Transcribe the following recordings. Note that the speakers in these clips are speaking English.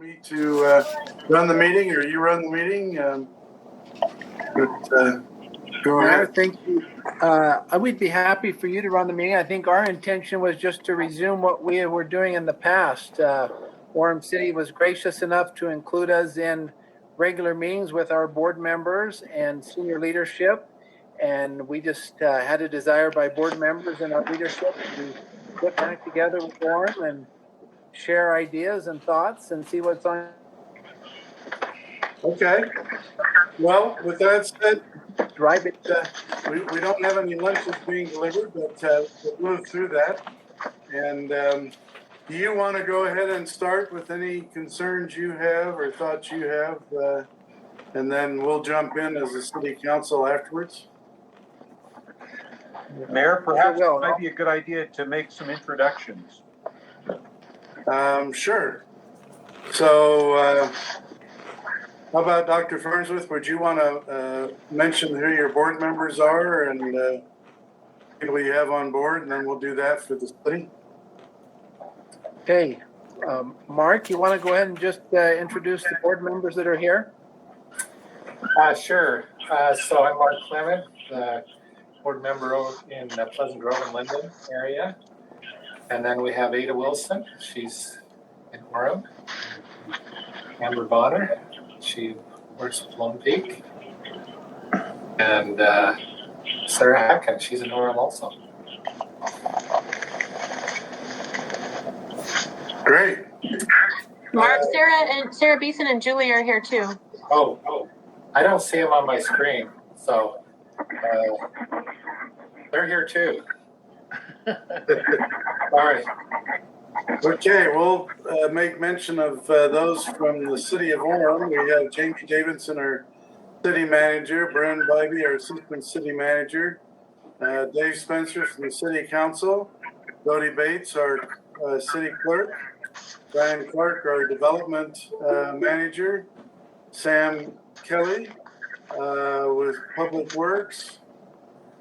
me to run the meeting, or you run the meeting? Go ahead. Thank you. We'd be happy for you to run the meeting. I think our intention was just to resume what we were doing in the past. Orem City was gracious enough to include us in regular meetings with our board members and senior leadership. And we just had a desire by board members and our leadership to get back together with Orem and share ideas and thoughts and see what's on. Okay. Well, with that said, Drive it. we don't have any lunches being delivered, but we'll move through that. And do you want to go ahead and start with any concerns you have or thoughts you have? And then we'll jump in as a city council afterwards. Mayor, perhaps it might be a good idea to make some introductions. Sure. So how about Dr. Farnsworth? Would you want to mention who your board members are and people you have on board, and then we'll do that for the city? Okay. Mark, you want to go ahead and just introduce the board members that are here? Sure. So I'm Mark Clement, board member in the Pleasant Grove and Linden area. And then we have Ada Wilson. She's in Orem. Amber Bonner. She works at Lone Peak. And Sarah Hacken. She's in Orem also. Great. Mark, Sarah Beeson and Julie are here too. Oh, I don't see them on my screen. So they're here too. All right. Okay, we'll make mention of those from the city of Orem. We have Jamie Davidson, our city manager, Bren Bybee, our assistant city manager, Dave Spencer from the city council, Dodie Bates, our city clerk, Brian Clark, our development manager, Sam Kelly with Public Works,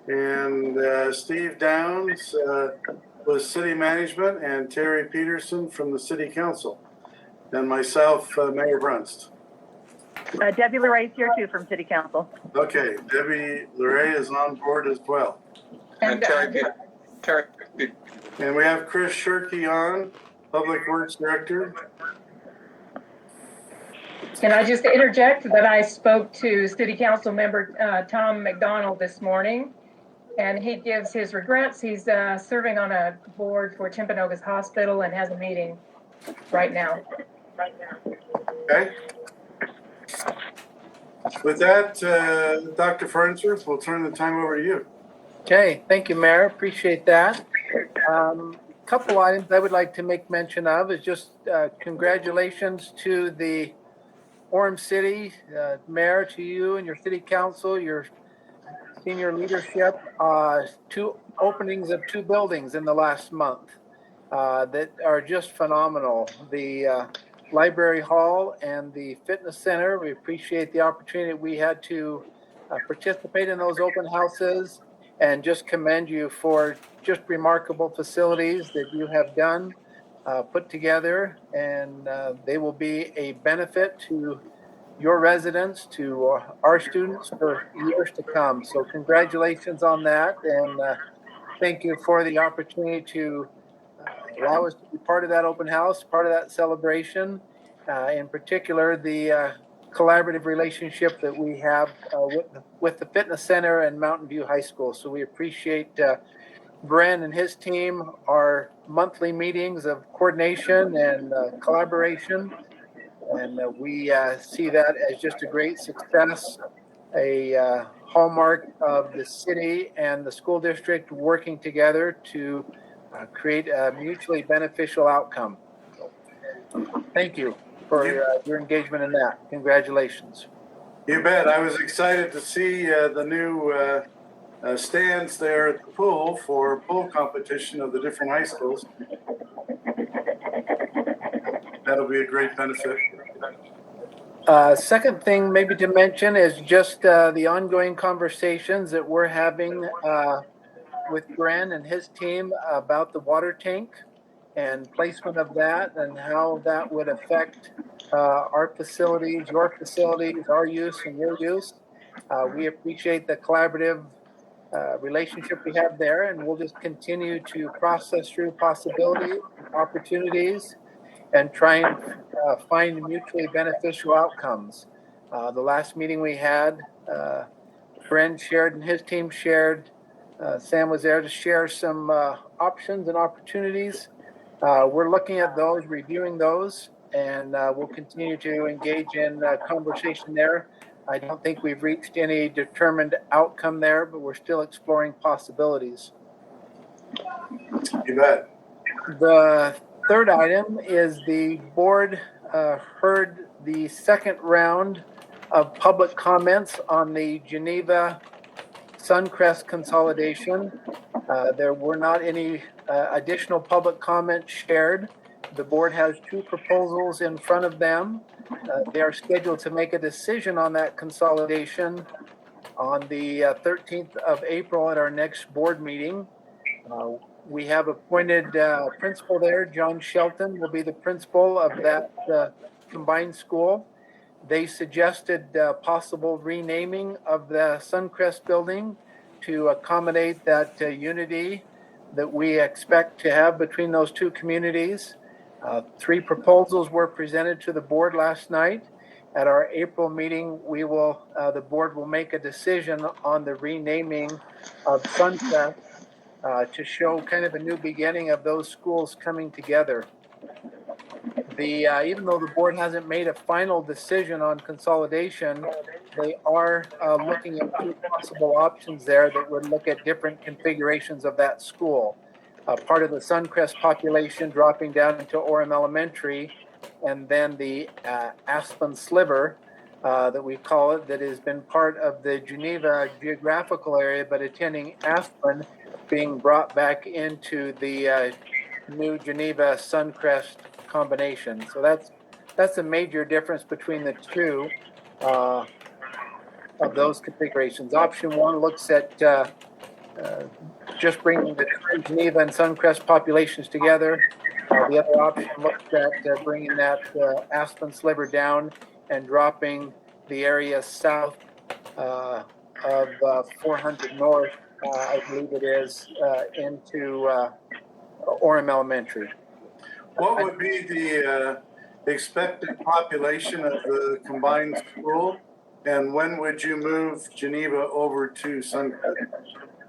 and Steve Downs with City Management, and Terry Peterson from the City Council, and myself, Mayor Brunst. Debbie LeRae's here too from City Council. Okay, Debbie LeRae is on board as well. And Terry. And we have Chris Shirkey on, Public Works Director. Can I just interject that I spoke to City Council member Tom McDonald this morning, and he gives his regrets. He's serving on a board for Timpanogos Hospital and has a meeting right now. Okay. With that, Dr. Farnsworth, we'll turn the time over to you. Okay, thank you, Mayor. Appreciate that. Couple items I would like to make mention of is just congratulations to the Orem City, Mayor, to you and your City Council, your senior leadership, 2 openings of 2 buildings in the last month that are just phenomenal. The Library Hall and the Fitness Center. We appreciate the opportunity we had to participate in those open houses, and just commend you for just remarkable facilities that you have done, put together, and they will be a benefit to your residents, to our students for years to come. So congratulations on that, and thank you for the opportunity to allow us to be part of that open house, part of that celebration, in particular the collaborative relationship that we have with the Fitness Center and Mountain View High School. So we appreciate Bren and his team, our monthly meetings of coordination and collaboration. And we see that as just a great success, a hallmark of the city and the school district working together to create a mutually beneficial outcome. So, thank you for your engagement in that. Congratulations. You bet. I was excited to see the new stands there at the pool for pool competition of the different high schools. That'll be a great benefit. Second thing maybe to mention is just the ongoing conversations that we're having with Bren and his team about the water tank and placement of that and how that would affect our facilities, your facilities, our use and your use. We appreciate the collaborative relationship we have there, and we'll just continue to process through possibilities, opportunities, and try and find mutually beneficial outcomes. The last meeting we had, Bren shared and his team shared. Sam was there to share some options and opportunities. We're looking at those, reviewing those, and we'll continue to engage in conversation there. I don't think we've reached any determined outcome there, but we're still exploring possibilities. You bet. The third item is the board heard the second round of public comments on the Geneva Suncrest consolidation. There were not any additional public comments shared. The board has two proposals in front of them. They are scheduled to make a decision on that consolidation on the 13th of April at our next board meeting. We have appointed principal there. John Shelton will be the principal of that combined school. They suggested possible renaming of the Suncrest building to accommodate that unity that we expect to have between those two communities. Three proposals were presented to the board last night. At our April meeting, the board will make a decision on the renaming of Suncrest to show kind of a new beginning of those schools coming together. Even though the board hasn't made a final decision on consolidation, they are looking at two possible options there that would look at different configurations of that school. Part of the Suncrest population dropping down into Orem Elementary, and then the Aspen Sliver that we call it, that has been part of the Geneva geographical area, but attending Aspen, being brought back into the new Geneva Suncrest combination. So that's a major difference between the two of those configurations. Option one looks at just bringing the Geneva and Suncrest populations together. The other option looks at bringing that Aspen Sliver down and dropping the area south of 400 North, I believe it is, into Orem Elementary. What would be the expected population of the combined school, and when would you move Geneva over to Suncrest?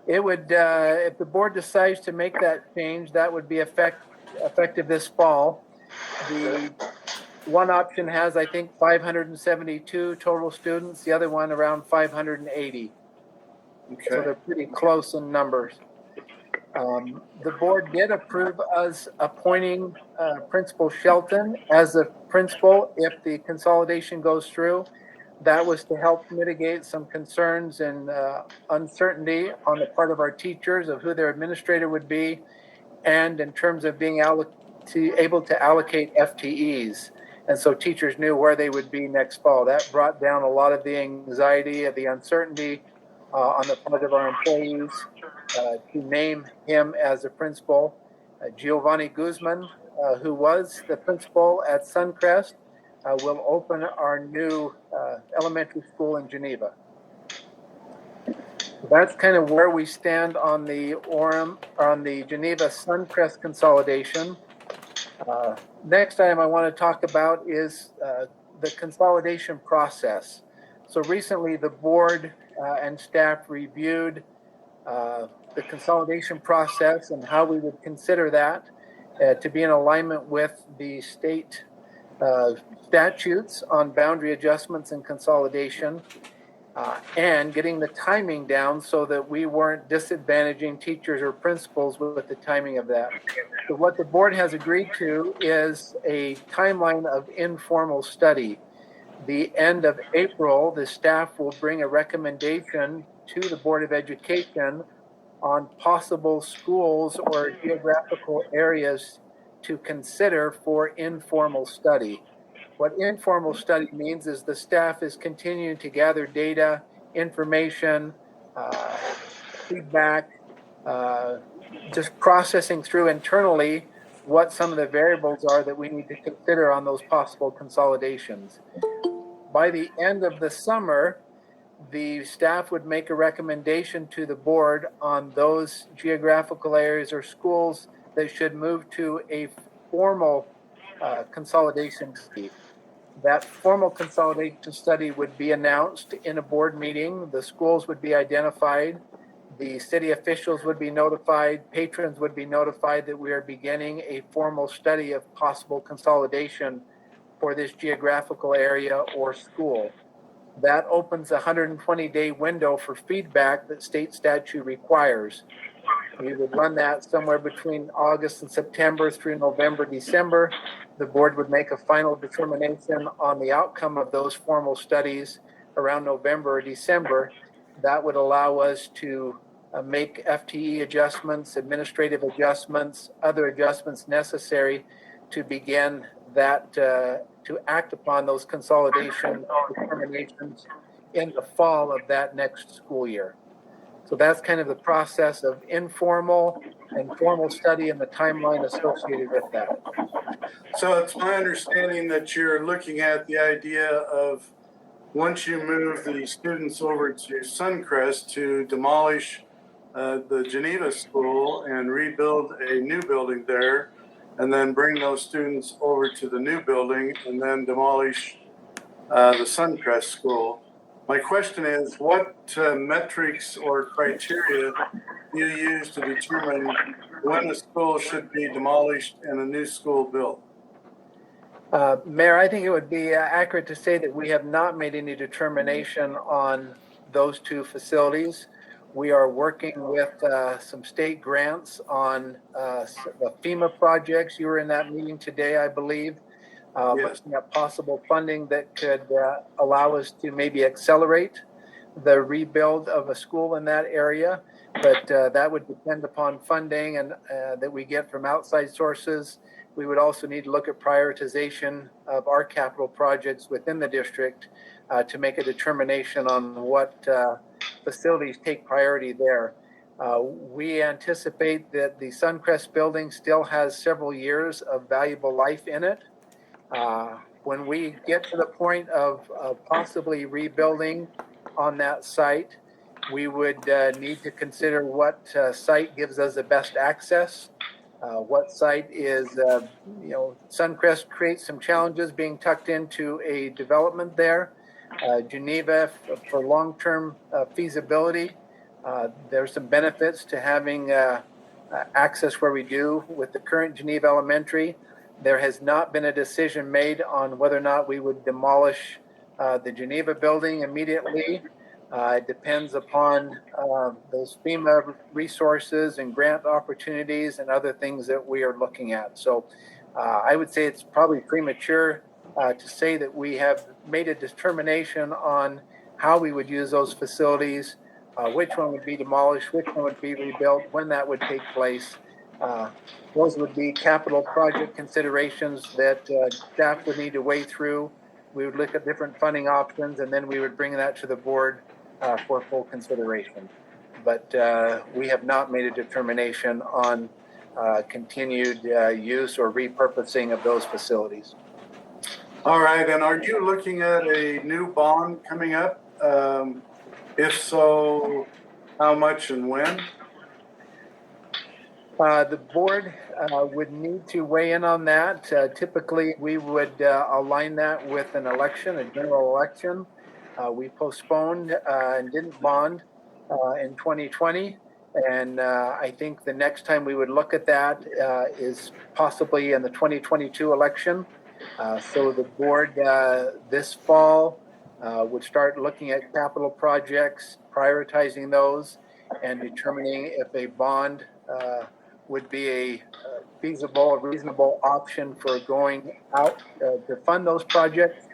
It would, if the board decides to make that change, that would be effective this fall. The one option has, I think, 572 total students. The other one around 580. Okay. So they're pretty close in numbers. The board did approve us appointing Principal Shelton as a principal if the consolidation goes through. That was to help mitigate some concerns and uncertainty on the part of our teachers of who their administrator would be, and in terms of being able to allocate FTEs. And so teachers knew where they would be next fall. That brought down a lot of the anxiety, of the uncertainty on the part of our employees to name him as a principal. Giovanni Guzman, who was the principal at Suncrest, will open our new elementary school in Geneva. That's kind of where we stand on the Geneva Suncrest consolidation. Next item I want to talk about is the consolidation process. So recently the board and staff reviewed the consolidation process and how we would consider that to be in alignment with the state statutes on boundary adjustments and consolidation, and getting the timing down so that we weren't disadvantaging teachers or principals with the timing of that. So what the board has agreed to is a timeline of informal study. The end of April, the staff will bring a recommendation to the Board of Education on possible schools or geographical areas to consider for informal study. What informal study means is the staff is continuing to gather data, information, feedback, just processing through internally what some of the variables are that we need to consider on those possible consolidations. By the end of the summer, the staff would make a recommendation to the board on those geographical areas or schools that should move to a formal consolidation study. That formal consolidation study would be announced in a board meeting. The schools would be identified. The city officials would be notified. Patrons would be notified that we are beginning a formal study of possible consolidation for this geographical area or school. That opens a 120-day window for feedback that state statute requires. We would run that somewhere between August and September through November, December. The board would make a final determination on the outcome of those formal studies around November or December. That would allow us to make FTE adjustments, administrative adjustments, other adjustments necessary to begin that, to act upon those consolidation determinations in the fall of that next school year. So that's kind of the process of informal and formal study and the timeline associated with that. So it's my understanding that you're looking at the idea of once you move the students over to Suncrest to demolish the Geneva School and rebuild a new building there, and then bring those students over to the new building and then demolish the Suncrest School. My question is, what metrics or criteria do you use to determine when a school should be demolished and a new school built? Mayor, I think it would be accurate to say that we have not made any determination on those two facilities. We are working with some state grants on the FEMA projects. You were in that meeting today, I believe, Yes. looking at possible funding that could allow us to maybe accelerate the rebuild of a school in that area. But that would depend upon funding and that we get from outside sources. We would also need to look at prioritization of our capital projects within the district to make a determination on what facilities take priority there. We anticipate that the Suncrest building still has several years of valuable life in it. When we get to the point of possibly rebuilding on that site, we would need to consider what site gives us the best access. What site is, Suncrest creates some challenges being tucked into a development there. Geneva, for long-term feasibility, there's some benefits to having access where we do with the current Geneva Elementary. There has not been a decision made on whether or not we would demolish the Geneva building immediately. It depends upon those FEMA resources and grant opportunities and other things that we are looking at. So I would say it's probably premature to say that we have made a determination on how we would use those facilities, which one would be demolished, which one would be rebuilt, when that would take place. Those would be capital project considerations that staff would need to weigh through. We would look at different funding options, and then we would bring that to the board for full consideration. But we have not made a determination on continued use or repurposing of those facilities. All right, and are you looking at a new bond coming up? If so, how much and when? The board would need to weigh in on that. Typically, we would align that with an election, a general election. We postponed and didn't bond in 2020. And I think the next time we would look at that is possibly in the 2022 election. So the board this fall would start looking at capital projects, prioritizing those, and determining if a bond would be a feasible, a reasonable option for going out to fund those projects.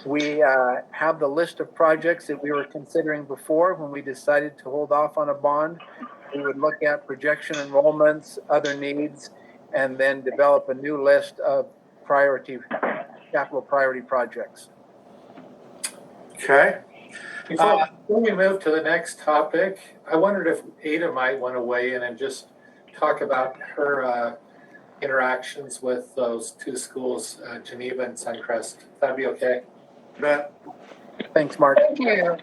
We have the list of projects that we were considering before when we decided to hold off on a bond. We would look at projection enrollments, other needs, and then develop a new list of capital priority projects. Okay. Before we move to the next topic, I wondered if Ada might want to weigh in and just talk about her interactions with those two schools, Geneva and Suncrest. That'd be okay. Bet. Thanks, Mark. Thank you.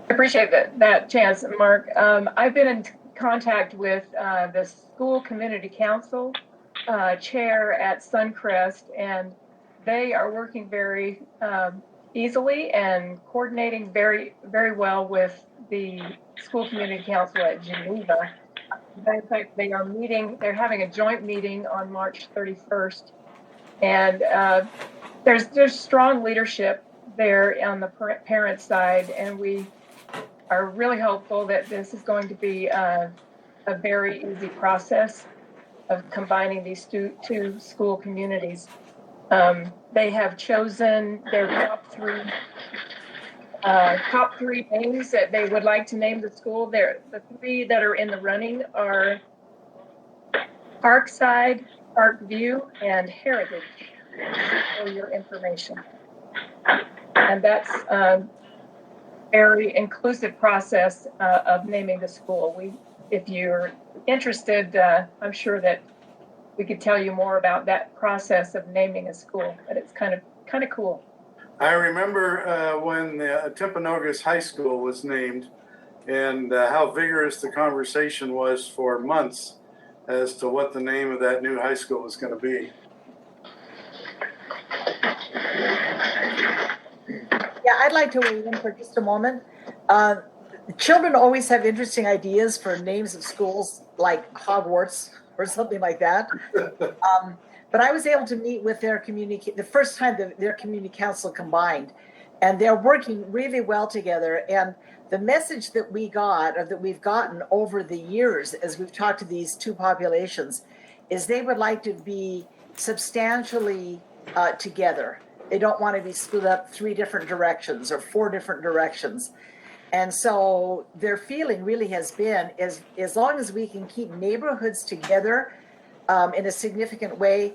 I appreciate that chance, Mark. I've been in contact with the school community council chair at Suncrest, and they are working very easily and coordinating very, very well with the school community council at Geneva. In fact, they're having a joint meeting on March 31st, and there's strong leadership there on the parent side, and we are really hopeful that this is going to be a very easy process of combining these two school communities. They have chosen their top three names that they would like to name the school. The three that are in the running are Parkside, Parkview, and Heritage, for your information. And that's a very inclusive process of naming the school. If you're interested, I'm sure that we could tell you more about that process of naming a school, but it's kind of cool. I remember when Timpanogos High School was named, and how vigorous the conversation was for months as to what the name of that new high school was going to be. Yeah, I'd like to weigh in for just a moment. Children always have interesting ideas for names of schools, like Hogwarts or something like that. But I was able to meet with their community the first time their community council combined, and they're working really well together. And the message that we got, or that we've gotten over the years as we've talked to these two populations, is they would like to be substantially together. They don't want to be split up 3 different directions or 4 different directions. And so their feeling really has been, as long as we can keep neighborhoods together in a significant way,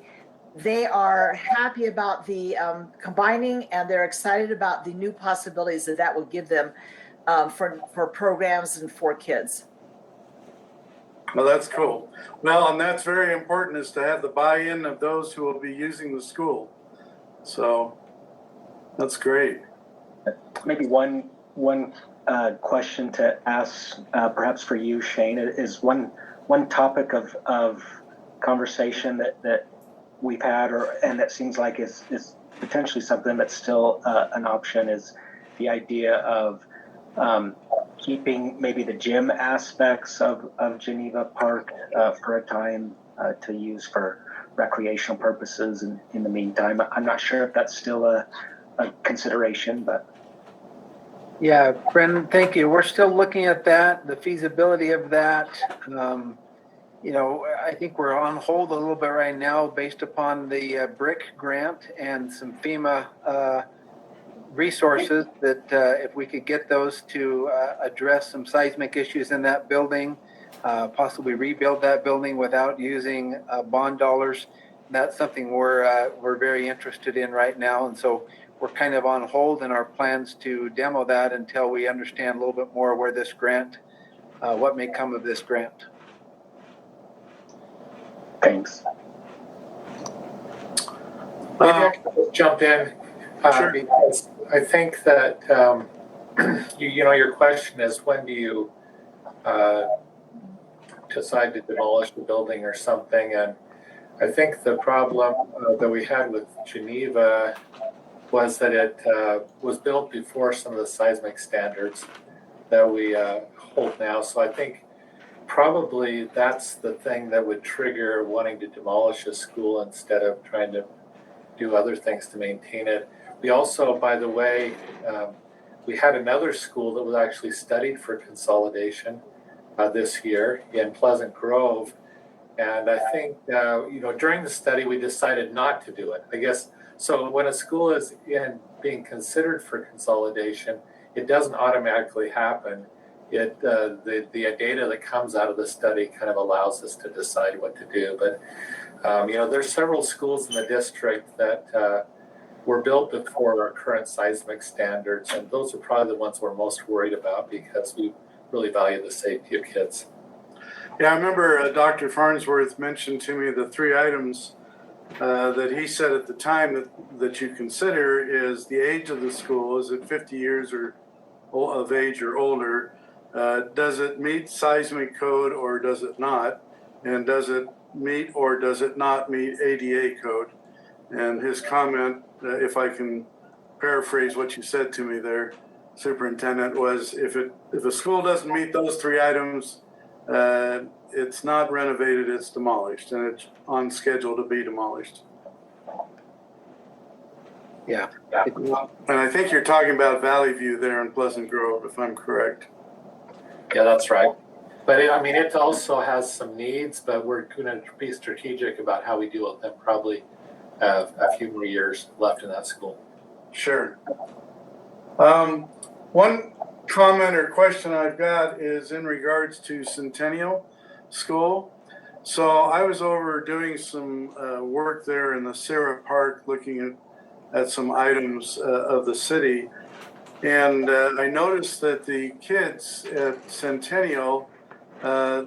they are happy about the combining, and they're excited about the new possibilities that will give them for programs and for kids. Well, that's cool. Well, and that's very important, is to have the buy-in of those who will be using the school. So that's great. Maybe one question to ask, perhaps for you, Shane, is one topic of conversation that we've had, and that seems like is potentially something that's still an option, is the idea of keeping maybe the gym aspects of Geneva Park for a time to use for recreational purposes in the meantime. I'm not sure if that's still a consideration, but. Yeah, Brendan, thank you. We're still looking at that, the feasibility of that. I think we're on hold a little bit right now based upon the BRIC grant and some FEMA resources that if we could get those to address some seismic issues in that building, possibly rebuild that building without using bond dollars. That's something we're very interested in right now. And so we're kind of on hold in our plans to demo that until we understand a little bit more where this grant, what may come of this grant. Thanks. Maybe I can just jump in Sure. because I think that your question is, when do you decide to demolish the building or something? And I think the problem that we had with Geneva was that it was built before some of the seismic standards that we hold now. So I think probably that's the thing that would trigger wanting to demolish a school instead of trying to do other things to maintain it. We also, by the way, we had another school that was actually studied for consolidation this year in Pleasant Grove. And I think, during the study, we decided not to do it. I guess, so when a school is being considered for consolidation, it doesn't automatically happen. The data that comes out of the study kind of allows us to decide what to do. But, there's several schools in the district that were built before our current seismic standards. And those are probably the ones we're most worried about because we really value the safety of kids. Yeah, I remember Dr. Farnsworth mentioned to me the 3 items that he said at the time that you consider is the age of the school. Is it 50 years or of age or older? Does it meet seismic code or does it not? And does it meet or does it not meet ADA code? And his comment, if I can paraphrase what you said to me there, Superintendent, was if a school doesn't meet those 3 items, it's not renovated, it's demolished, and it's on schedule to be demolished. Yeah. And I think you're talking about Valley View there in Pleasant Grove, if I'm correct. Yeah, that's right. But it also has some needs, but we're going to be strategic about how we deal with them. Probably have a few more years left in that school. Sure. One comment or question I've got is in regards to Centennial School. So I was over doing some work there in the Sarah Park, looking at some items of the city. And I noticed that the kids at Centennial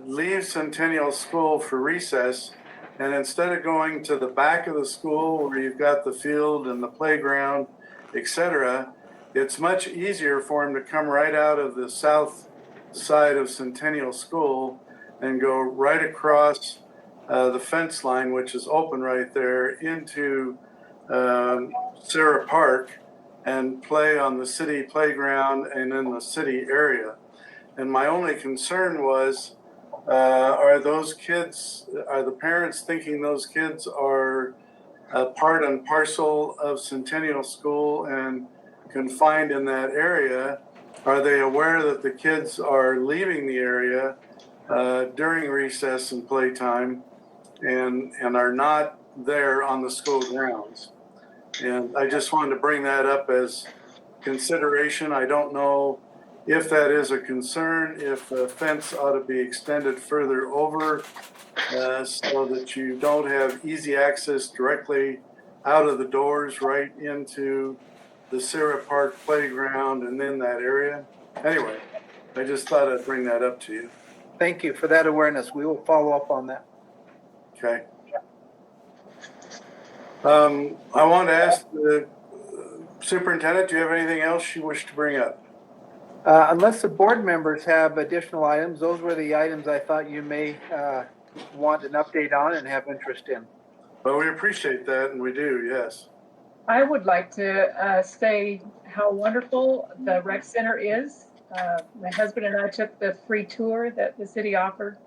leave Centennial School for recess. And instead of going to the back of the school where you've got the field and the playground, etc., it's much easier for them to come right out of the south side of Centennial School and go right across the fence line, which is open right there, into Sarah Park and play on the city playground and in the city area. And my only concern was, are the parents thinking those kids are part and parcel of Centennial School and confined in that area? Are they aware that the kids are leaving the area during recess and playtime and are not there on the school grounds? And I just wanted to bring that up as consideration. I don't know if that is a concern, if the fence ought to be extended further over so that you don't have easy access directly out of the doors right into the Sarah Park playground and in that area. Anyway, I just thought I'd bring that up to you. Thank you for that awareness. We will follow up on that. Okay. I want to ask the superintendent, do you have anything else you wish to bring up? Unless the board members have additional items, those were the items I thought you may want an update on and have interest in. Well, we appreciate that, and we do, yes. I would like to say how wonderful the rec center is. My husband and I took the free tour that the city offered,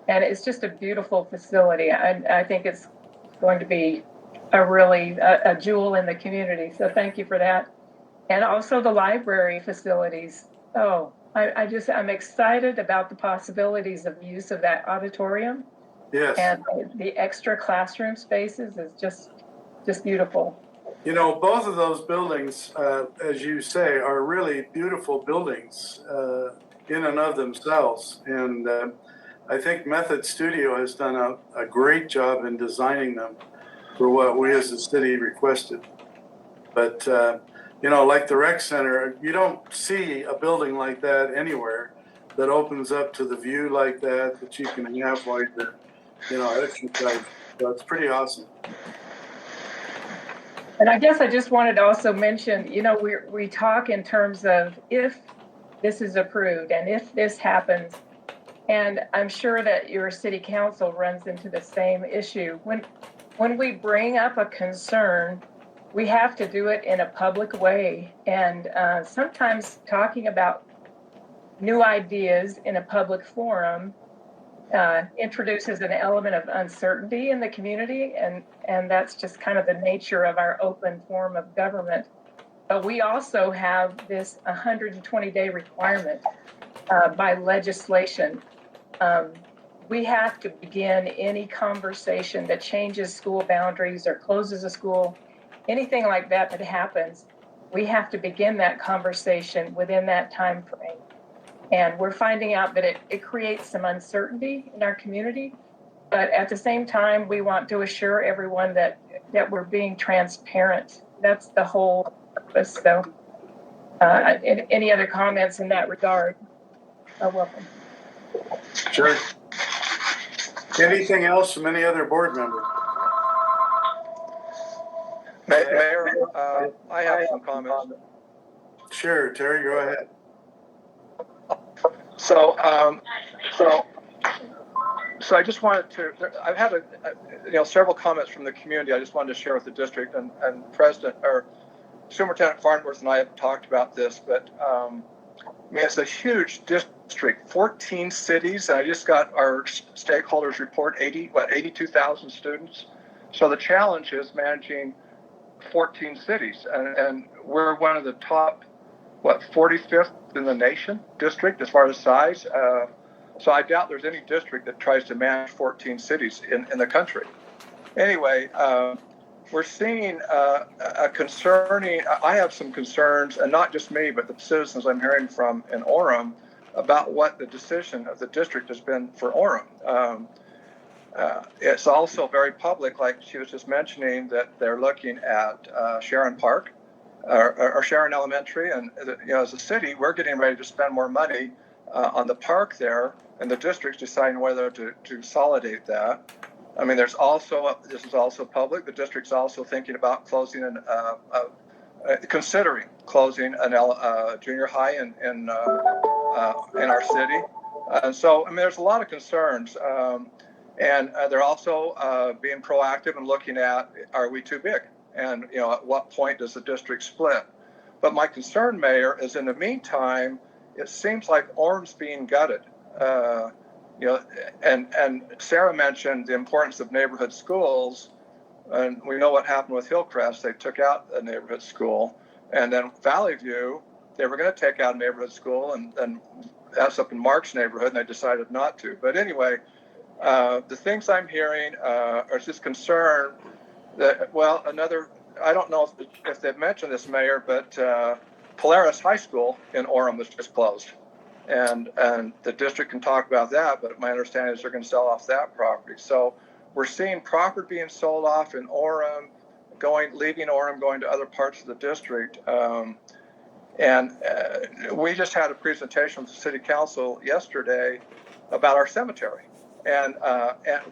and it's just a beautiful facility. I think it's going to be a jewel in the community. So thank you for that. And also the library facilities. Oh, I'm excited about the possibilities of use of that auditorium. Yes. And the extra classroom spaces is just beautiful. You know, both of those buildings, as you say, are really beautiful buildings in and of themselves. And I think Method Studio has done a great job in designing them for what we as a city requested. But, you know, like the rec center, you don't see a building like that anywhere that opens up to the view like that you can have while you're, you know, exercise. So it's pretty awesome. And I guess I just wanted to also mention, you know, we talk in terms of if this is approved and if this happens, and I'm sure that your city council runs into the same issue. When we bring up a concern, we have to do it in a public way. And sometimes talking about new ideas in a public forum introduces an element of uncertainty in the community, and that's just kind of the nature of our open form of government. But we also have this 120-day requirement by legislation. We have to begin any conversation that changes school boundaries or closes a school, anything like that happens. We have to begin that conversation within that time frame. And we're finding out that it creates some uncertainty in our community. But at the same time, we want to assure everyone that we're being transparent. That's the whole purpose. So any other comments in that regard are welcome. Sure. Anything else from any other board member? Mayor, I have some comments. Sure, Terry, go ahead. So I just wanted to. I've had several comments from the community. I just wanted to share with the district and President or Superintendent Farnworth and I have talked about this, but I mean it's a huge district, 14 cities, and I just got our stakeholders report 82,000 students. So the challenge is managing 14 cities, and we're one of the top 45th in the nation district as far as size. So I doubt there's any district that tries to manage 14 cities in the country. Anyway, we're seeing a concerning. I have some concerns, and not just me, but the citizens I'm hearing from in Orem about what the decision of the district has been for Orem. It's also very public, like she was just mentioning, that they're looking at Sharon Park or Sharon Elementary, and as a city, we're getting ready to spend more money on the park there, and the district's deciding whether to consolidate that. I mean, this is also public. The district's also thinking about considering closing a junior high in our city, and so I mean, there's a lot of concerns. And they're also being proactive and looking at, are we too big? And, at what point does the district split? But my concern, Mayor, is in the meantime, it seems like Orem's being gutted. And Sarah mentioned the importance of neighborhood schools. And we know what happened with Hillcrest. They took out a neighborhood school. And then Valley View, they were going to take out a neighborhood school. And that's up in Mark's neighborhood, and they decided not to. But anyway, the things I'm hearing are just concern that, I don't know if they've mentioned this, Mayor, but Polaris High School in Orem was just closed. And the district can talk about that, but my understanding is they're going to sell off that property. So we're seeing property being sold off in Orem, leaving Orem, going to other parts of the district. And we just had a presentation with the city council yesterday about our cemetery. And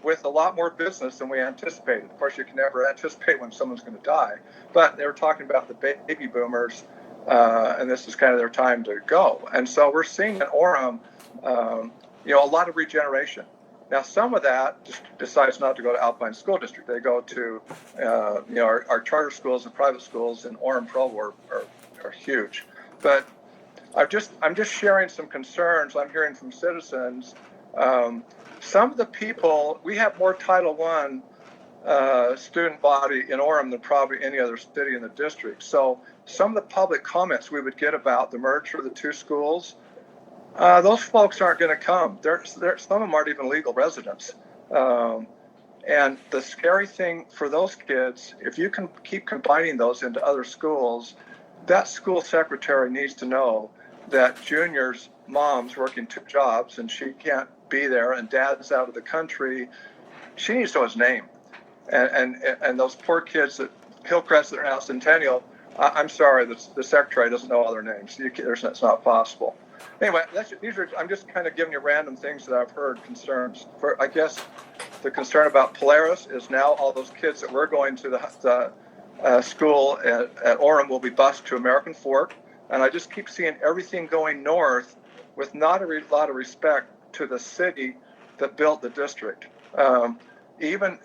with a lot more business than we anticipated. Of course, you can never anticipate when someone's going to die. But they were talking about the baby boomers, and this is kind of their time to go. And so we're seeing in Orem, a lot of regeneration. Now, some of that just decides not to go to Alpine School District. They go to, our charter schools and private schools in Orem Provo are huge. But I'm just sharing some concerns I'm hearing from citizens. Some of the people, we have more Title I student body in Orem than probably any other city in the district. So some of the public comments we would get about the merger of the two schools, those folks aren't going to come. Some of them aren't even legal residents. And the scary thing for those kids, if you can keep combining those into other schools, that school secretary needs to know that Junior's mom's working 2 jobs and she can't be there, and dad's out of the country. She needs to know his name. And those poor kids at Hillcrest that are now Centennial, I'm sorry, the secretary doesn't know all their names. It's not possible. Anyway, I'm just kind of giving you random things that I've heard concerns. I guess the concern about Polaris is now all those kids that were going to the school at Orem will be bused to American Fork. And I just keep seeing everything going north with not a lot of respect to the city that built the district. Even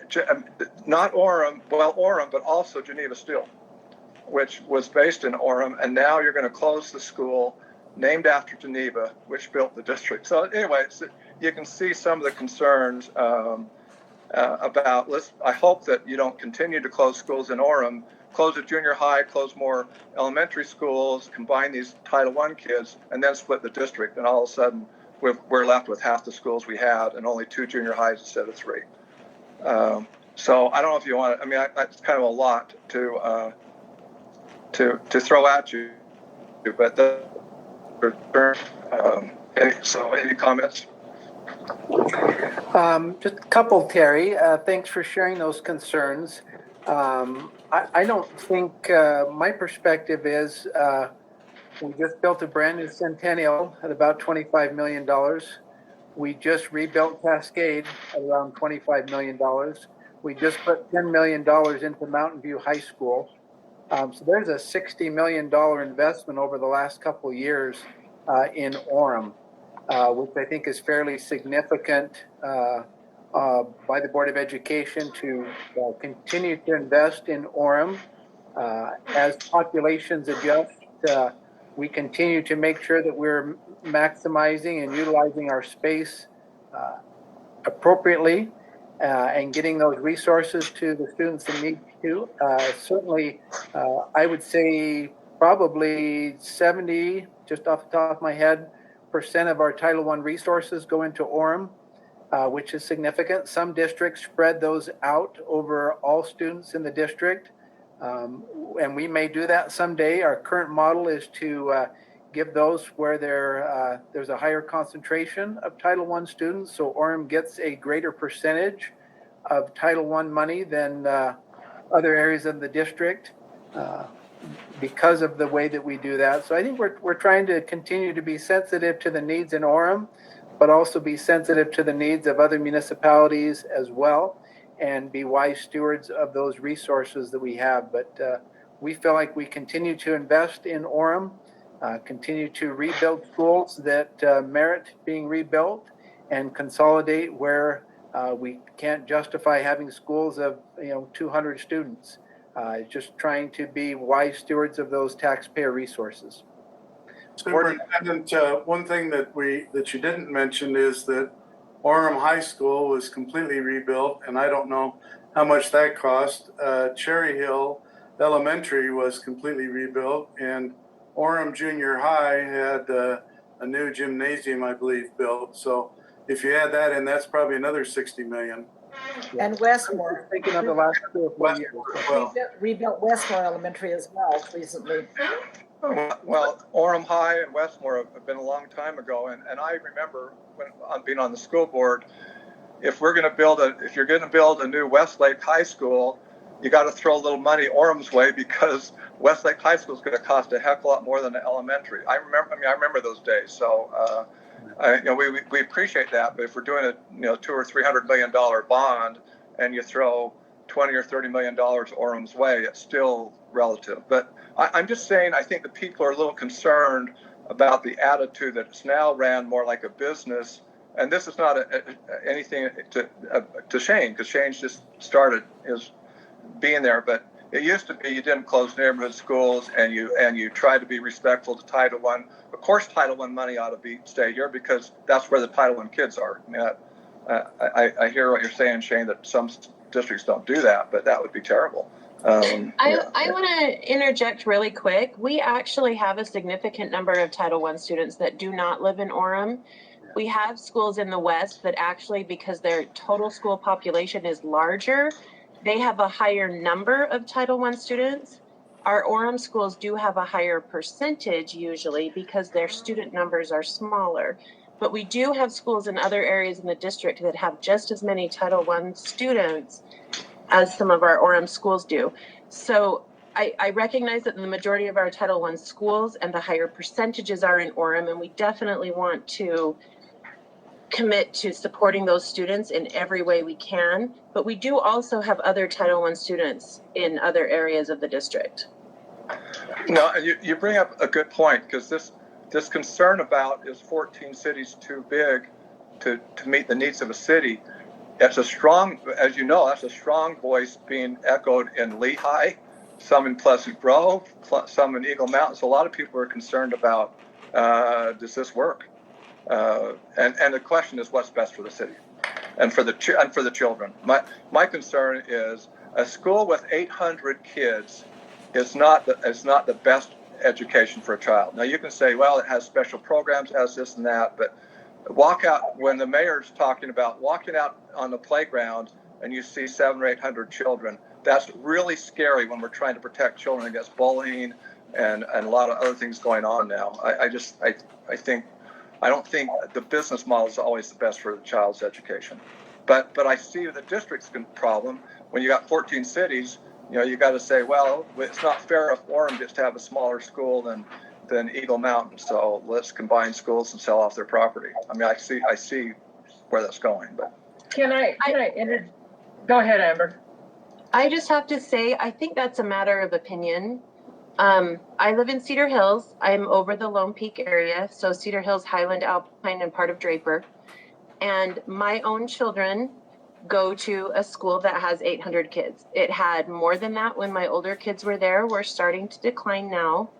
not Orem, but also Geneva Steel, which was based in Orem, and now you're going to close the school named after Geneva, which built the district. So anyway, you can see some of the concerns about. I hope that you don't continue to close schools in Orem, close a junior high, close more elementary schools, combine these Title I kids, and then split the district, and all of a sudden we're left with half the schools we had and only 2 junior highs instead of 3. So I don't know if you want to. I mean, it's kind of a lot to throw at you, but any comments? Just a couple, Terry. Thanks for sharing those concerns. I don't think my perspective is we just built a brand new Centennial at about $25 million. We just rebuilt Cascade at around $25 million. We just put $10 million into Mountain View High School. So there's a $60 million investment over the last couple of years in Orem, which I think is fairly significant by the Board of Education to continue to invest in Orem. As populations adjust, we continue to make sure that we're maximizing and utilizing our space appropriately and getting those resources to the students that need to. Certainly, I would say probably 70, just off the top of my head, % of our Title I resources go into Orem, which is significant. Some districts spread those out over all students in the district. And we may do that someday. Our current model is to give those where there's a higher concentration of Title I students, so Orem gets a greater percentage of Title I money than other areas of the district because of the way that we do that. So I think we're trying to continue to be sensitive to the needs in Orem, but also be sensitive to the needs of other municipalities as well, and be wise stewards of those resources that we have. But we feel like we continue to invest in Orem, continue to rebuild schools that merit being rebuilt, and consolidate where we can't justify having schools of 200 students. Just trying to be wise stewards of those taxpayer resources. Superintendent, one thing that you didn't mention is that Orem High School was completely rebuilt, and I don't know how much that cost. Cherry Hill Elementary was completely rebuilt, and Orem Junior High had a new gymnasium, I believe, built. So if you add that in, that's probably another $60 million. And Westmore. Thinking of the last 3 or 4 years. Well, Rebuilt Westmore Elementary as well recently. Well, Orem High and Westmore have been a long time ago, and I remember when being on the school board, if you're going to build a new Westlake High School, you got to throw a little money Orem's way, because Westlake High School is going to cost a heck of a lot more than the elementary. I remember those days. So, we appreciate that. But if we're doing a $200 or $300 million bond, and you throw $20 or $30 million Orem's way, it's still relative. But I'm just saying, I think the people are a little concerned about the attitude that it's now ran more like a business. And this is not anything to Shane, because Shane just started his being there. But it used to be you didn't close neighborhood schools, and you tried to be respectful to Title I. Of course, Title I money ought to stay here, because that's where the Title I kids are. I mean, I hear what you're saying, Shane, that some districts don't do that, but that would be terrible. I want to interject really quick. We actually have a significant number of Title I students that do not live in Orem. We have schools in the West that actually, because their total school population is larger, they have a higher number of Title I students. Our Orem schools do have a higher percentage usually, because their student numbers are smaller. But we do have schools in other areas in the district that have just as many Title I students as some of our Orem schools do. So I recognize that the majority of our Title I schools and the higher percentages are in Orem, and we definitely want to commit to supporting those students in every way we can. But we do also have other Title I students in other areas of the district. No, you bring up a good point, because this concern about is 14 cities too big to meet the needs of a city. That's a strong, as you know, that's a strong voice being echoed in Lehigh, some in Pleasant Grove, some in Eagle Mountain. So a lot of people are concerned about, does this work? And the question is, what's best for the city and for the children? My concern is a school with 800 kids is not the best education for a child. Now you can say, well, it has special programs, it has this and that, but walk out when the mayor's talking about walking out on the playground and you see 700 or 800 children. That's really scary when we're trying to protect children against bullying and a lot of other things going on now. I don't think the business model is always the best for the child's education. But I see the district's problem when you got 14 cities. You got to say, well, it's not fair if Orem gets to have a smaller school than Eagle Mountain. So let's combine schools and sell off their property. I mean, I see where that's going. But Go ahead, Amber. I just have to say, I think that's a matter of opinion. I live in Cedar Hills. I'm over the Lone Peak area, so Cedar Hills, Highland, Alpine, and part of Draper. And my own children go to a school that has 800 kids. It had more than that when my older kids were there. We're starting to decline now,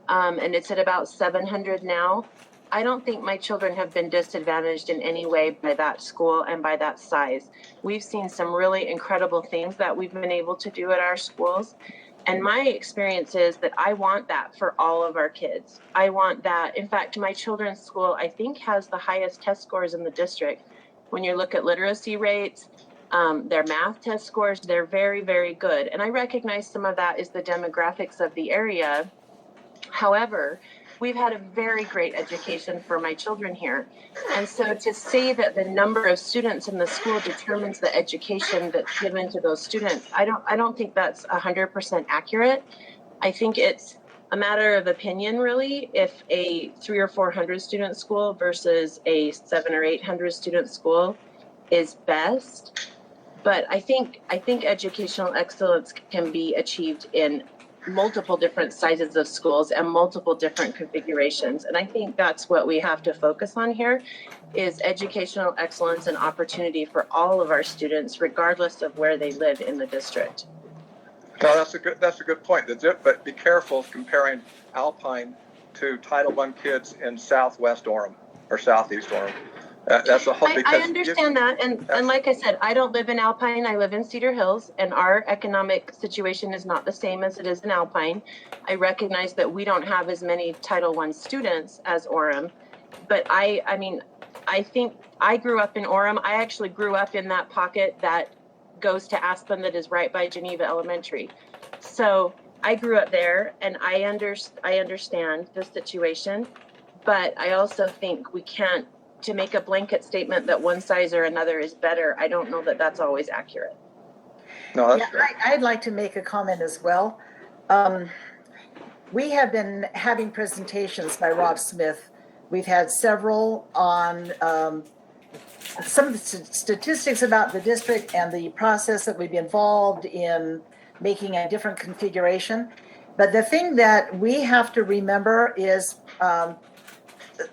and it's at about 700 now. I don't think my children have been disadvantaged in any way by that school and by that size. We've seen some really incredible things that we've been able to do at our schools. And my experience is that I want that for all of our kids. I want that. In fact, my children's school, I think, has the highest test scores in the district. When you look at literacy rates, their math test scores, they're very, very good. And I recognize some of that is the demographics of the area. However, we've had a very great education for my children here. And so to say that the number of students in the school determines the education that's given to those students, I don't think that's 100% accurate. I think it's a matter of opinion, really, if a 300 or 400 student school versus a 700 or 800 student school is best. But I think educational excellence can be achieved in multiple different sizes of schools and multiple different configurations. And I think that's what we have to focus on here is educational excellence and opportunity for all of our students, regardless of where they live in the district. No, that's a good point. But be careful comparing Alpine to Title I kids in Southwest Orem or Southeast Orem. That's a whole. I understand that, and like I said, I don't live in Alpine. I live in Cedar Hills, and our economic situation is not the same as it is in Alpine. I recognize that we don't have as many Title I students as Orem, but I mean, I think I grew up in Orem. I actually grew up in that pocket that goes to Aspen that is right by Geneva Elementary. So I grew up there, and I understand the situation, but I also think we can't. To make a blanket statement that one size or another is better, I don't know that that's always accurate. No, that's yeah, I'd like to make a comment as well. We have been having presentations by Rob Smith. We've had several on some of the statistics about the district and the process that we've been involved in making a different configuration. But the thing that we have to remember is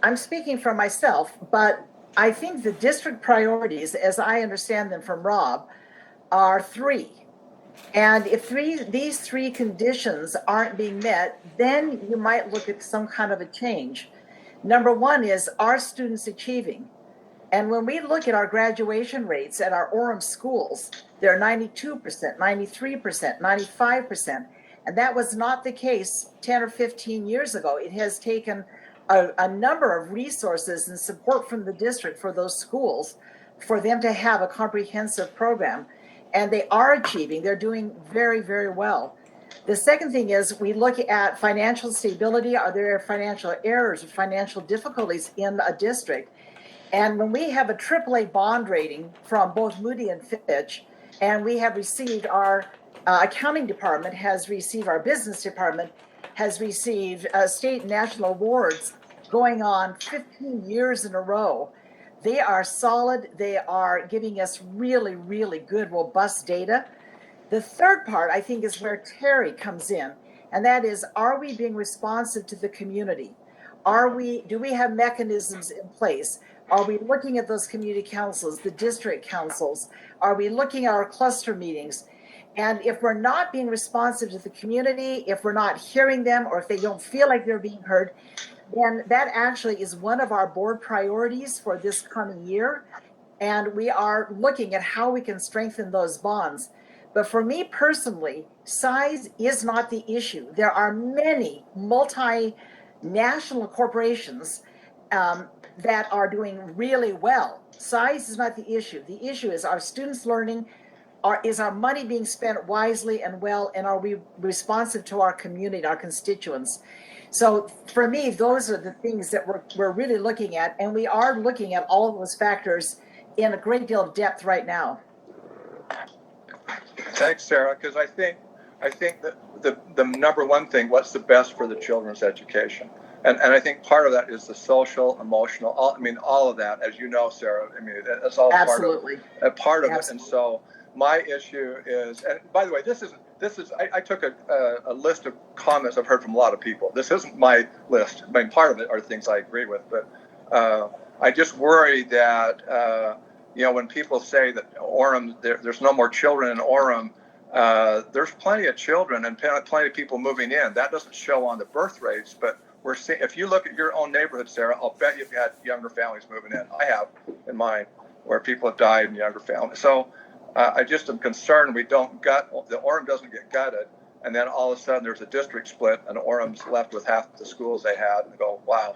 I'm speaking for myself, but I think the district priorities, as I understand them from Rob, are 3. And if these 3 conditions aren't being met, then you might look at some kind of a change. Number 1 is, are students achieving? And when we look at our graduation rates at our Orem schools, they're 92%, 93%, 95%. And that was not the case 10 or 15 years ago. It has taken a number of resources and support from the district for those schools for them to have a comprehensive program. And they are achieving. They're doing very, very well. The second thing is we look at financial stability. Are there financial errors or financial difficulties in a district? And when we have a AAA bond rating from both Moody and Fitch, and we have received our accounting department has received, our business department has received state and national awards going on 15 years in a row. They are solid. They are giving us really, really good, robust data. The third part, I think, is where Terry comes in, and that is, are we being responsive to the community? Do we have mechanisms in place? Are we looking at those community councils, the district councils? Are we looking at our cluster meetings? And if we're not being responsive to the community, if we're not hearing them, or if they don't feel like they're being heard, then that actually is one of our board priorities for this coming year. And we are looking at how we can strengthen those bonds. But for me personally, size is not the issue. There are many multinational corporations that are doing really well. Size is not the issue. The issue is, our students learning? Is our money being spent wisely and well, and are we responsive to our community, our constituents? So for me, those are the things that we're really looking at, and we are looking at all of those factors in a great deal of depth right now. Thanks, Sarah, because I think that the number one thing, what's the best for the children's education? And I think part of that is the social, emotional, all of that, as you know, Sarah. I mean, that's all Absolutely. part of it. Absolutely. And so my issue is, and by the way, this is I took a list of comments I've heard from a lot of people. This isn't my list. I mean, part of it are things I agree with, but I just worry that when people say that Orem, there's no more children in Orem. There's plenty of children and plenty of people moving in. That doesn't show on the birth rates, but we're seeing. If you look at your own neighborhood, Sarah, I'll bet you've had younger families moving in. I have in mine, where people have died in younger families. So I just am concerned the Orem doesn't get gutted, and then all of a sudden there's a district split, and Orem's left with half the schools they had, and go, wow.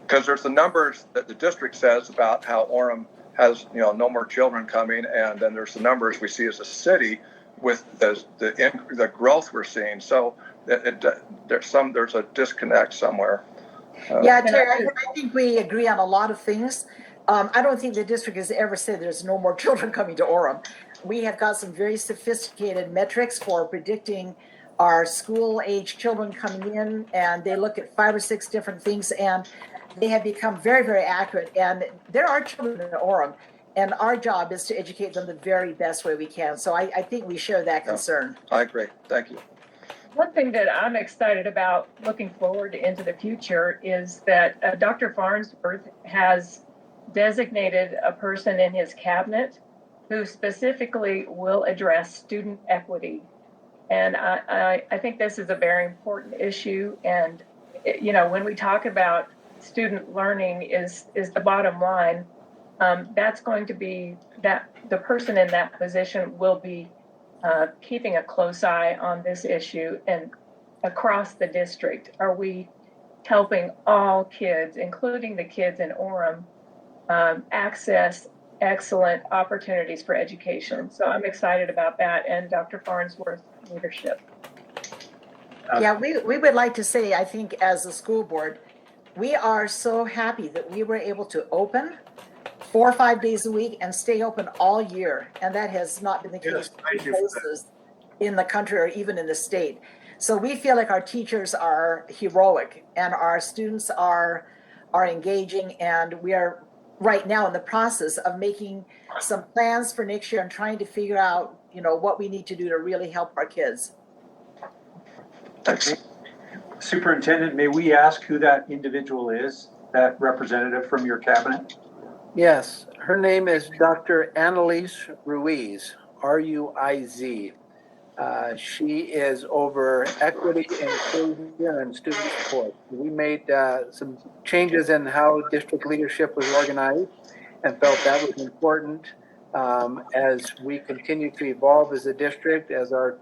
Because there's the numbers that the district says about how Orem has no more children coming, and then there's the numbers we see as a city with the growth we're seeing. So there's a disconnect somewhere. Yeah, Terry, I think we agree on a lot of things. I don't think the district has ever said there's no more children coming to Orem. We have got some very sophisticated metrics for predicting our school-age children coming in, and they look at 5 or 6 different things, and they have become very, very accurate. And there are children in Orem, and our job is to educate them the very best way we can. So I think we share that concern. I agree. Thank you. One thing that I'm excited about looking forward into the future is that Dr. Farnsworth has designated a person in his cabinet who specifically will address student equity. And I think this is a very important issue. And, when we talk about student learning is the bottom line, that's going to be that the person in that position will be keeping a close eye on this issue. And across the district, are we helping all kids, including the kids in Orem, access excellent opportunities for education? So I'm excited about that and Dr. Farnsworth's leadership. Yeah, we would like to say, I think as a school board, we are so happy that we were able to open 4 or 5 days a week and stay open all year. And that has not been the case in places in the country or even in the state. So we feel like our teachers are heroic and our students are engaging, and we are right now in the process of making some plans for next year and trying to figure out, what we need to do to really help our kids. Thanks. Superintendent, may we ask who that individual is, that representative from your cabinet? Yes, her name is Dr. Annalise Ruiz, R-U-I-Z. She is over equity, inclusion, and student support. We made some changes in how district leadership was organized and felt that was important as we continue to evolve as a district, as our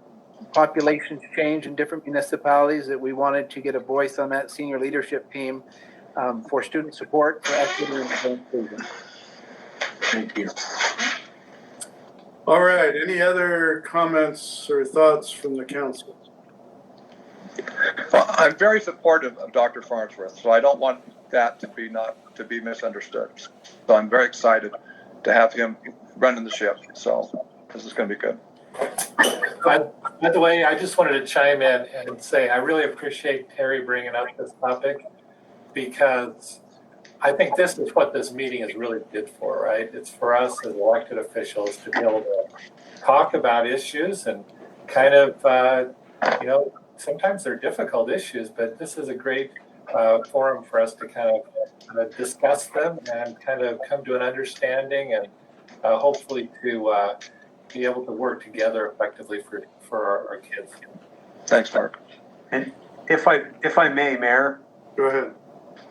populations change in different municipalities, that we wanted to get a voice on that senior leadership team for student support, for equity, and for inclusion. Thank you. All right, any other comments or thoughts from the council? Well, I'm very supportive of Dr. Farnsworth, so I don't want that to be misunderstood. So I'm very excited to have him running the ship. So this is going to be good. By the way, I just wanted to chime in and say I really appreciate Terry bringing up this topic, because I think this is what this meeting is really good for, right? It's for us as elected officials to be able to talk about issues and kind of, sometimes they're difficult issues, but this is a great forum for us to kind of discuss them and kind of come to an understanding and hopefully to be able to work together effectively for our kids. Thanks, Mark. And if I may, Mayor, Go ahead.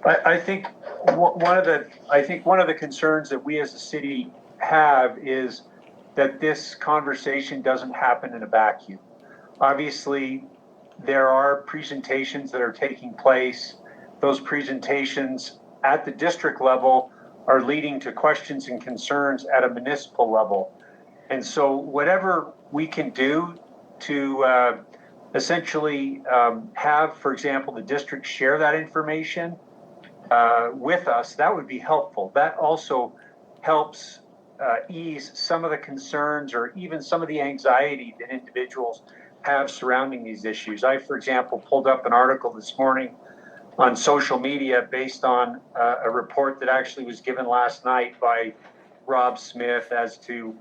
I think one of the concerns that we as a city have is that this conversation doesn't happen in a vacuum. Obviously, there are presentations that are taking place. Those presentations at the district level are leading to questions and concerns at a municipal level. And so whatever we can do to essentially have, for example, the district share that information with us, that would be helpful. That also helps ease some of the concerns or even some of the anxiety that individuals have surrounding these issues. I, for example, pulled up an article this morning on social media based on a report that actually was given last night by Rob Smith as to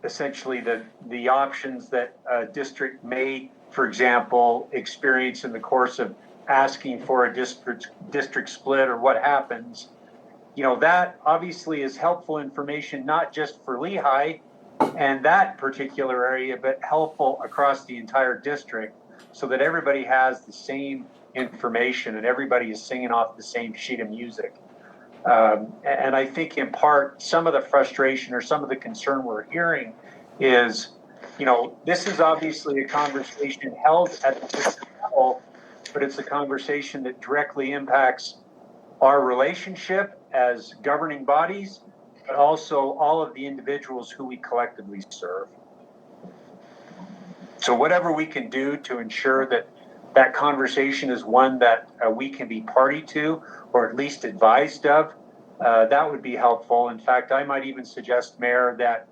essentially the options that a district may, for example, experience in the course of asking for a district split or what happens. You know, that obviously is helpful information, not just for Lehigh and that particular area, but helpful across the entire district so that everybody has the same information and everybody is singing off the same sheet of music. And I think in part, some of the frustration or some of the concern we're hearing is, you know, this is obviously a conversation held at the district level, but it's a conversation that directly impacts our relationship as governing bodies, but also all of the individuals who we collectively serve. So whatever we can do to ensure that that conversation is one that we can be party to, or at least advised of, that would be helpful. In fact, I might even suggest, Mayor, that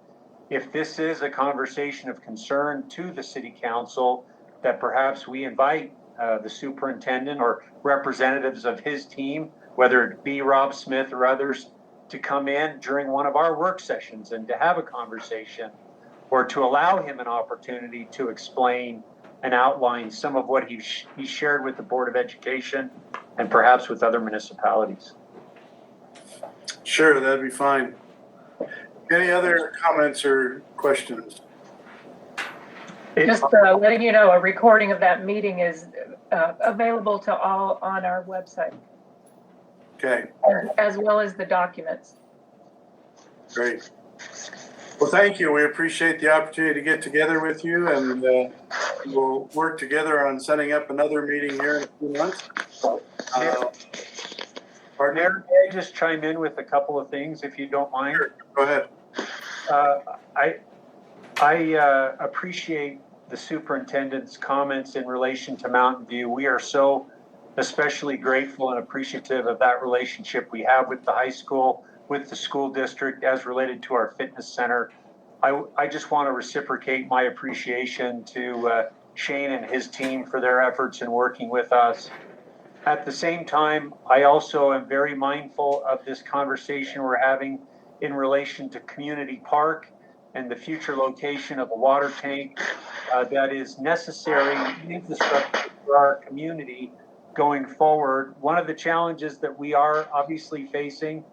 if this is a conversation of concern to the City Council, that perhaps we invite the superintendent or representatives of his team, whether it be Rob Smith or others, to come in during one of our work sessions and to have a conversation, or to allow him an opportunity to explain and outline some of what he shared with the Board of Education and perhaps with other municipalities. Sure, that'd be fine. Any other comments or questions? Just letting you know, a recording of that meeting is available to all on our website, Okay, as well as the documents. great. Well, thank you. We appreciate the opportunity to get together with you, and we'll work together on setting up another meeting here in a few months. Mayor, may I just chime in with a couple of things, if you don't mind? Sure. Go ahead. I appreciate the superintendent's comments in relation to Mountain View. We are so especially grateful and appreciative of that relationship we have with the high school, with the school district as related to our fitness center. I just want to reciprocate my appreciation to Shane and his team for their efforts in working with us. At the same time, I also am very mindful of this conversation we're having in relation to Community Park and the future location of a water tank that is necessary infrastructure for our community going forward. One of the challenges that we are obviously facing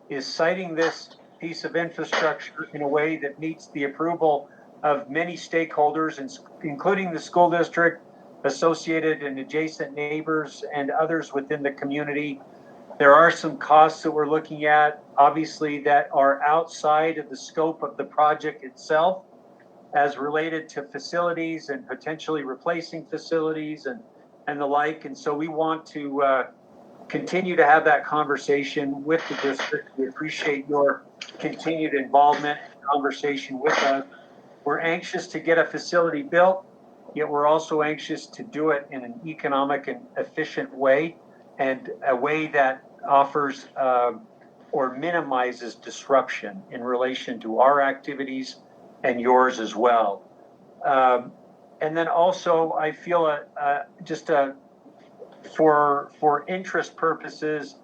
is citing this piece of infrastructure in a way that meets the approval of many stakeholders, including the school district, associated and adjacent neighbors, and others within the community. There are some costs that we're looking at, obviously, that are outside of the scope of the project itself, as related to facilities and potentially replacing facilities and the like. And so we want to continue to have that conversation with the district. We appreciate your continued involvement and conversation with us. We're anxious to get a facility built, yet we're also anxious to do it in an economic and efficient way, and a way that offers or minimizes disruption in relation to our activities and yours as well. And then also, I feel for interest purposes,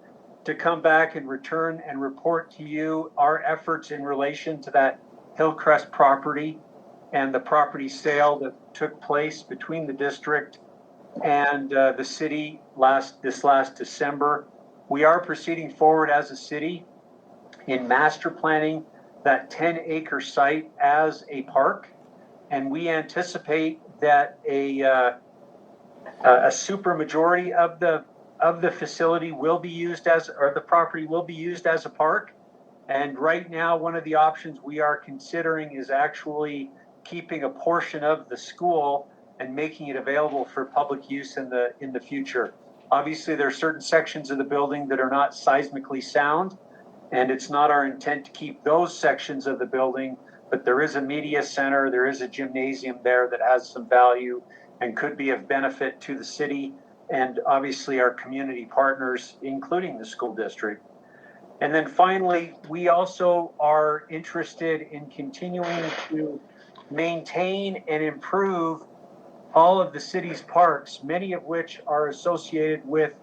to come back and return and report to you our efforts in relation to that Hillcrest property and the property sale that took place between the district and the city this last December. We are proceeding forward as a city in master planning that 10-acre site as a park, and we anticipate that a super majority of the facility will be used as, or the property will be used as a park. And right now, one of the options we are considering is actually keeping a portion of the school and making it available for public use in the future. Obviously, there are certain sections of the building that are not seismically sound, and it's not our intent to keep those sections of the building, but there is a media center, there is a gymnasium there that has some value and could be of benefit to the city and obviously our community partners, including the school district. And then finally, we also are interested in continuing to maintain and improve all of the city's parks, many of which are associated with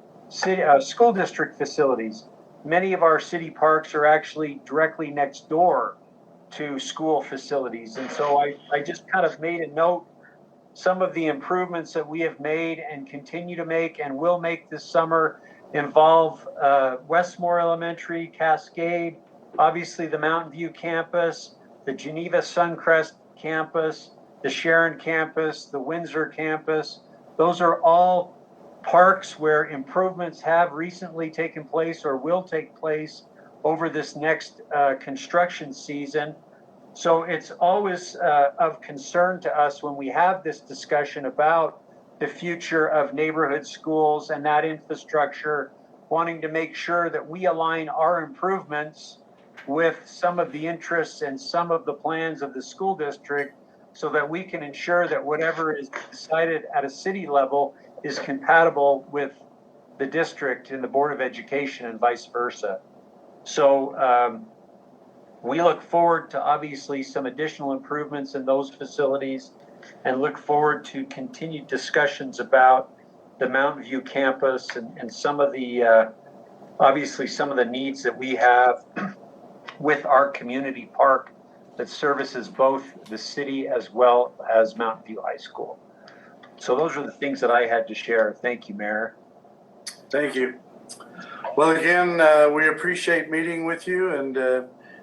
school district facilities. Many of our city parks are actually directly next door to school facilities. And so I just kind of made a note, some of the improvements that we have made and continue to make and will make this summer involve Westmore Elementary, Cascade, obviously the Mountain View campus, the Geneva Suncrest campus, the Sharon campus, the Windsor campus. Those are all parks where improvements have recently taken place or will take place over this next construction season. So it's always of concern to us when we have this discussion about the future of neighborhood schools and that infrastructure, wanting to make sure that we align our improvements with some of the interests and some of the plans of the school district so that we can ensure that whatever is decided at a city level is compatible with the district and the Board of Education and vice versa. So we look forward to obviously some additional improvements in those facilities and look forward to continued discussions about the Mountain View campus and some of the, obviously some of the needs that we have with our community park that services both the city as well as Mountain View High School. So those are the things that I had to share. Thank you, Mayor. Thank you. Well, again, we appreciate meeting with you and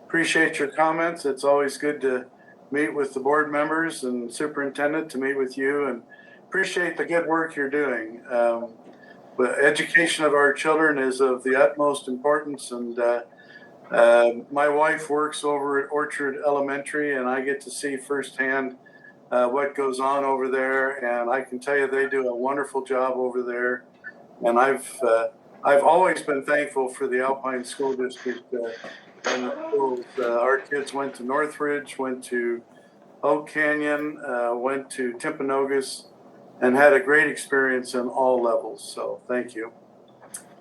appreciate your comments. It's always good to meet with the board members and superintendent to meet with you, and appreciate the good work you're doing. The education of our children is of the utmost importance, and my wife works over at Orchard Elementary, and I get to see firsthand what goes on over there, and I can tell you they do a wonderful job over there. And I've always been thankful for the Alpine School District and the schools. Our kids went to Northridge, went to Oak Canyon, went to Timpanogos, and had a great experience in all levels. So thank you.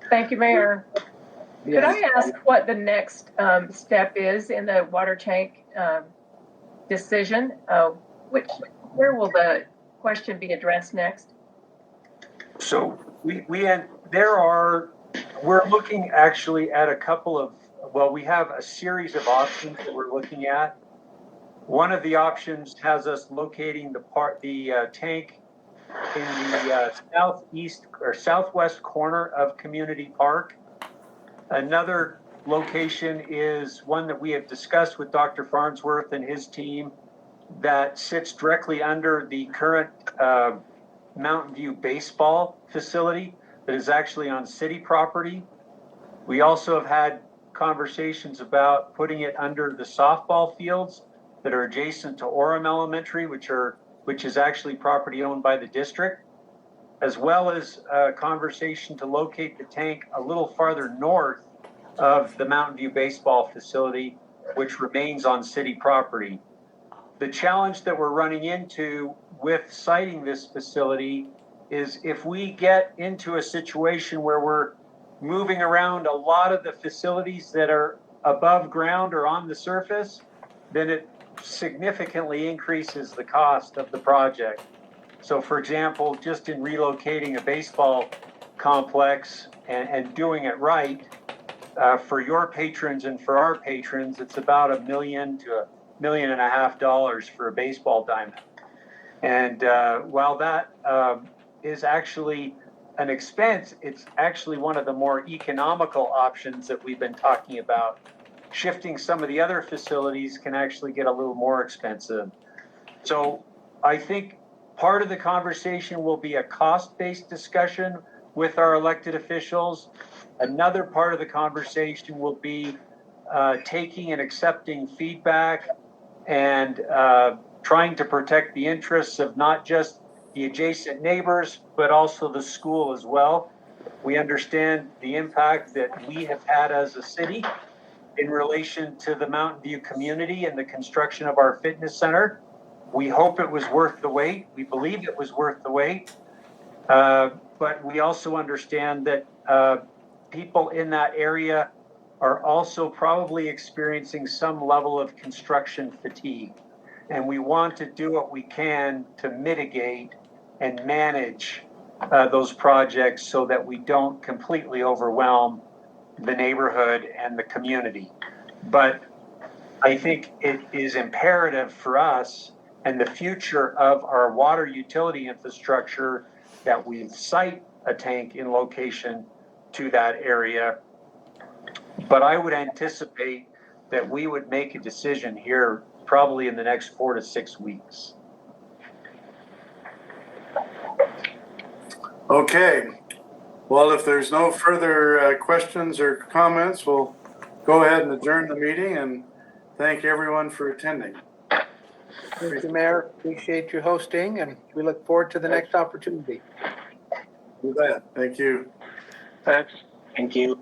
Thank you, Mayor. Could I ask what the next step is in the water tank decision? Where will the question be addressed next? So we're looking actually at a couple of, well, we have a series of options that we're looking at. One of the options has us locating the tank in the southeast or southwest corner of Community Park. Another location is one that we have discussed with Dr. Farnsworth and his team that sits directly under the current Mountain View baseball facility that is actually on city property. We also have had conversations about putting it under the softball fields that are adjacent to Orem Elementary, which is actually property owned by the district, as well as a conversation to locate the tank a little farther north of the Mountain View baseball facility, which remains on city property. The challenge that we're running into with siting this facility is if we get into a situation where we're moving around a lot of the facilities that are above ground or on the surface, then it significantly increases the cost of the project. So for example, just in relocating a baseball complex and doing it right, for your patrons and for our patrons, it's about $1 million to $1.5 million for a baseball diamond. And while that is actually an expense, it's actually one of the more economical options that we've been talking about. Shifting some of the other facilities can actually get a little more expensive. So I think part of the conversation will be a cost-based discussion with our elected officials. Another part of the conversation will be taking and accepting feedback and trying to protect the interests of not just the adjacent neighbors, but also the school as well. We understand the impact that we have had as a city in relation to the Mountain View community and the construction of our fitness center. We hope it was worth the wait. We believe it was worth the wait. But we also understand that people in that area are also probably experiencing some level of construction fatigue. And we want to do what we can to mitigate and manage those projects so that we don't completely overwhelm the neighborhood and the community. But I think it is imperative for us and the future of our water utility infrastructure that we site a tank in location to that area. But I would anticipate that we would make a decision here probably in the next 4 to 6 weeks. Okay. Well, if there's no further questions or comments, we'll go ahead and adjourn the meeting and thank everyone for attending. Thank you, Mayor. Appreciate you hosting, and we look forward to the next opportunity. You bet. Thank you. Thanks. Thank you.